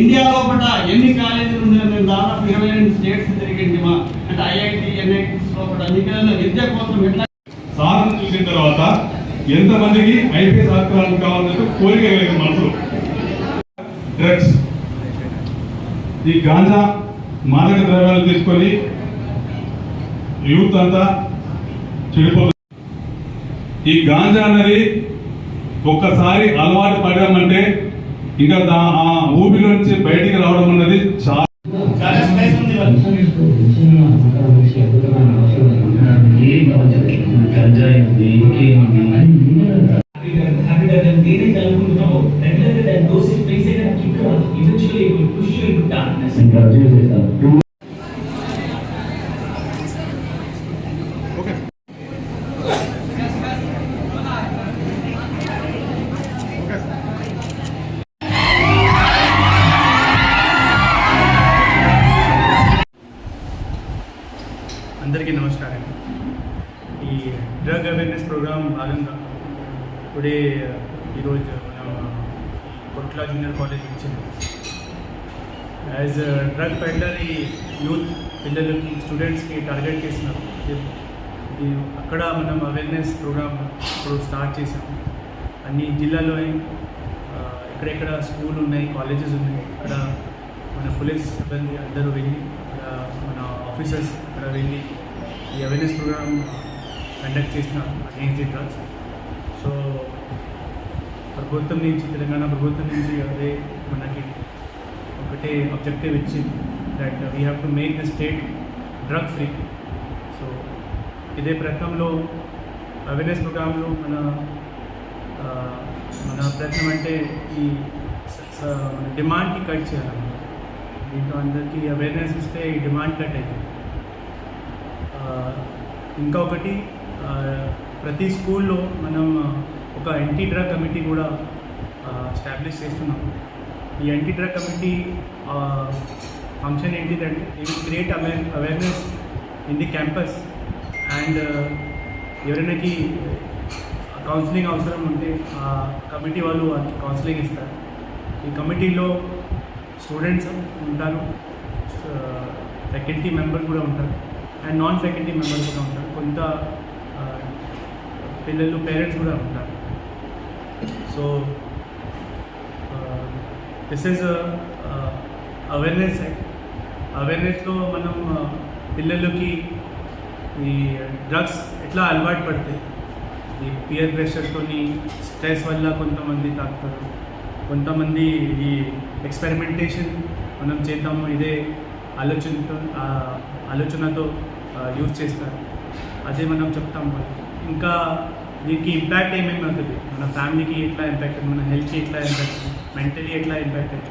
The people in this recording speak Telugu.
ఇండియాలో కూడా ఎన్ని కాలేజీలు ఉన్నాయో మేము దాదాపు 28 స్టేట్స్ తిరిగింది మా అంటే ఐఐటి ఎన్ఐటీస్లో కూడా మీకు విద్య కోసం ఎట్లా సార్ని చూసిన తర్వాత ఎంతమందికి ఐపీఎస్ ఆఫీసర్లు కావాలంటే కోరిక కలిగిన మనసులో డ్రగ్స్ ఈ గాంజా మాదక ద్రవ్యాలు తీసుకొని యూత్ అంతా చెడిపోతుంది. ఈ గాంజా అనేది ఒక్కసారి అలవాటు పడామంటే ఇంకా ఆ ఊబిలో నుంచి బయటికి రావడం అనేది చాలా అందరికీ నమస్కారం. ఈ డ్రగ్ అవేర్నెస్ ప్రోగ్రామ్ భాగంగా టుడే ఈరోజు మనం కొట్ల జూనియర్ కాలేజ్ వచ్చింది. యాజ్ డ్రగ్ పెడ్లర్ ఈ యూత్ పిల్లలకి స్టూడెంట్స్కి టార్గెట్ చేసినారు. ఇది అక్కడ మనం అవేర్నెస్ ప్రోగ్రామ్ ఇప్పుడు స్టార్ట్ చేసాము. అన్ని జిల్లాలో ఎక్కడెక్కడ స్కూల్ ఉన్నాయి, కాలేజెస్ ఉన్నాయి, అక్కడ మన పోలీస్ సిబ్బంది అందరూ వెళ్ళి మన ఆఫీసర్స్ అక్కడ వెళ్ళి ఈ అవేర్నెస్ ప్రోగ్రామ్ కండక్ట్ చేసినారు అగెయిన్స్ ది డ్రగ్స్. సో ప్రభుత్వం నుంచి, తెలంగాణ ప్రభుత్వం నుంచి అదే మనకి ఒకటే ఆబ్జెక్టివ్ ఇచ్చింది, that we have to make the state drug free. So ఇదే ప్రయత్నంలో అవేర్నెస్ ప్రోగ్రాంలో మన ప్రయత్నం అంటే ఈ డిమాండ్కి కట్ చేయాలన్నమాట. దీంట్లో అందరికీ అవేర్నెస్ ఇస్తే ఈ డిమాండ్ కట్ అవుతుంది. ఇంకా ఒకటి, ప్రతి స్కూల్లో మనం ఒక యాంటీ డ్రగ్ కమిటీ కూడా ఎస్టాబ్లిష్ చేస్తున్నాం. ఈ యాంటీ డ్రగ్ కమిటీ ఫంక్షన్ ఏంటిదంటే ఇది create awareness in the campus and ఎవరైనాకి కౌన్సిలింగ్ అవసరం ఉంటే ఆ కమిటీ వాళ్ళు వాళ్ళకి కౌన్సిలింగ్ ఇస్తారు. ఈ కమిటీలో స్టూడెంట్స్ ఉంటారు, ఫ్యాకల్టీ మెంబర్స్ కూడా ఉంటారు అండ్ నాన్ ఫ్యాకల్టీ మెంబర్స్ కూడా ఉంటారు, కొంత పిల్లలు పేరెంట్స్ కూడా ఉంటారు. So this is awareness. అవేర్నెస్లో మనం పిల్లలకి ఈ డ్రగ్స్ ఎట్లా అలవాటు పడతాయి, ఈ పియర్ ప్రెషర్తోని, స్ట్రెస్ వల్ల కొంతమంది తాగుతారు, కొంతమంది ఈ ఎక్స్పెరిమెంటేషన్ మనం చేద్దాము ఇదే ఆలోచనతో యూజ్ చేస్తారు. అదే మనం చెప్తాము. ఇంకా దీనికి ఇంపాక్ట్ ఏమేమి అవుతుంది, మన ఫ్యామిలీకి ఎట్లా ఇంపాక్ట్, మన హెల్త్కి ఎట్లా ఇంపాక్ట్, మెంటలీ ఎట్లా ఇంపాక్ట్ అవుతుంది.